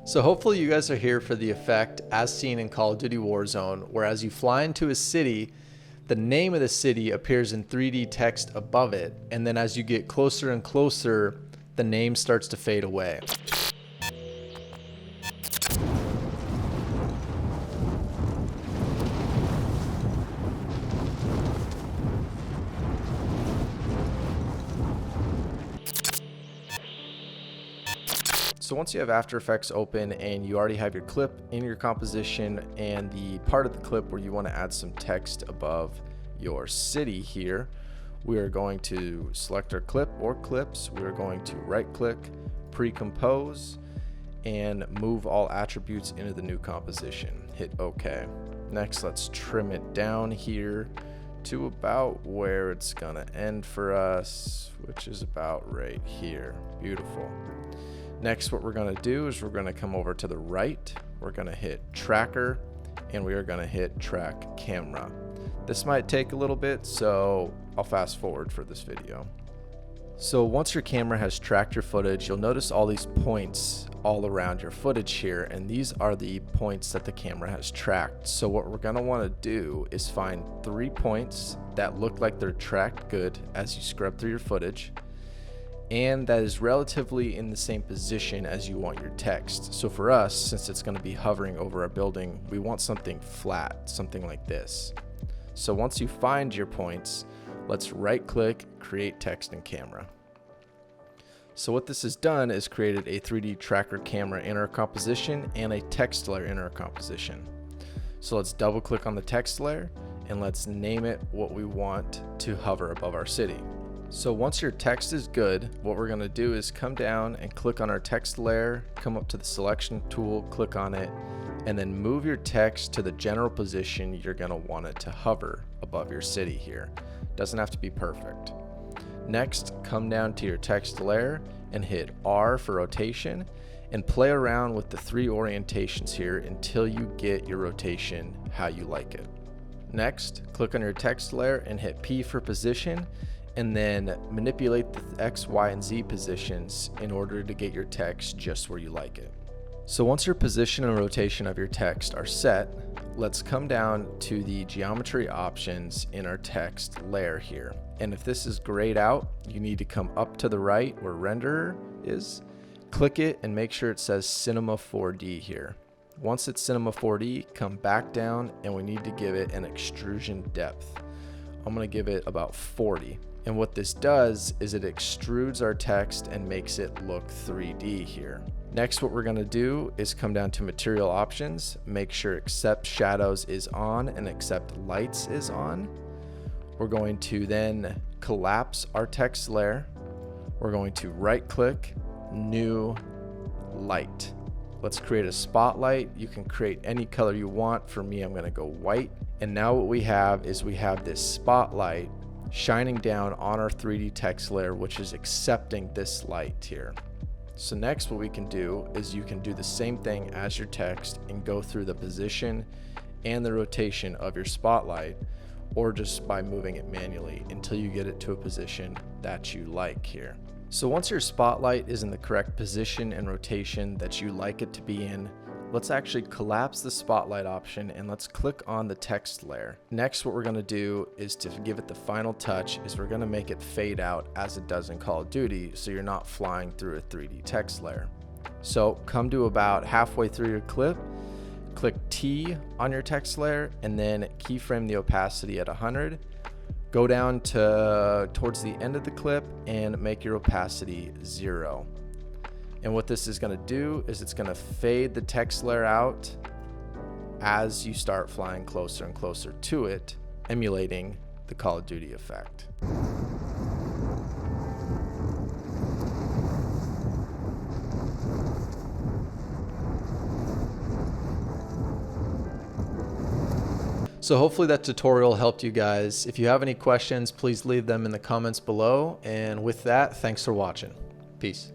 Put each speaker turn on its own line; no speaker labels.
So hopefully you guys are here for the effect as seen in Call of Duty Warzone, where as you fly into a city, the name of the city appears in 3D text above it, and then as you get closer and closer, the name starts to fade away. So once you have After Effects open and you already have your clip in your composition and the part of the clip where you want to add some text above your city here, we are going to select our clip or clips. We are going to right click, pre-compose, and move all attributes into the new composition. Hit OK. Next, let's trim it down here to about where it's gonna end for us, which is about right here. Beautiful. Next, what we're going to do is we're going to come over to the right, we're going to hit tracker, and we are going to hit track camera. This might take a little bit, so I'll fast forward for this video. So once your camera has tracked your footage, you'll notice all these points all around your footage here, and these are the points that the camera has tracked. So what we're going to want to do is find 3 points that look like they're tracked good as you scrub through your footage, and that is relatively in the same position as you want your text. So for us, since it's going to be hovering over a building, we want something flat, something like this. So once you find your points, let's right click, create text and camera. So what this has done is created a 3D tracker camera in our composition and a text layer in our composition. So let's double click on the text layer and let's name it what we want to hover above our city. So once your text is good, what we're going to do is come down and click on our text layer, come up to the selection tool, click on it, and then move your text to the general position you're going to want it to hover above your city here. Doesn't have to be perfect. Next, come down to your text layer and hit R for rotation and play around with the 3 orientations here until you get your rotation how you like it. Next, click on your text layer and hit P for position, and then manipulate the X, Y, and Z positions in order to get your text just where you like it. So once your position and rotation of your text are set, let's come down to the geometry options in our text layer here. And if this is grayed out, you need to come up to the right where renderer is, click it and make sure it says Cinema 4D here. Once it's Cinema 4D, come back down and we need to give it an extrusion depth. I'm going to give it about 40. And what this does is it extrudes our text and makes it look 3D here. Next, what we're going to do is come down to material options, make sure accept shadows is on and accept lights is on. We're going to then collapse our text layer. We're going to right click, new light. Let's create a spotlight. You can create any color you want. For me, I'm going to go white. And now what we have is we have this spotlight shining down on our 3D text layer, which is accepting this light here. So next what we can do is you can do the same thing as your text and go through the position and the rotation of your spotlight, or just by moving it manually until you get it to a position that you like here. So once your spotlight is in the correct position and rotation that you like it to be in, let's actually collapse the spotlight option and let's click on the text layer. Next, what we're going to do is to give it the final touch is we're going to make it fade out as it does in Call of Duty, so you're not flying through a 3D text layer. So come to about halfway through your clip, click T on your text layer and then keyframe the opacity at 100. Go down to towards the end of the clip and make your opacity 0. And what this is going to do is it's going to fade the text layer out as you start flying closer and closer to it, emulating the Call of Duty effect. So hopefully that tutorial helped you guys. If you have any questions, please leave them in the comments below. And with that, thanks for watching. Peace.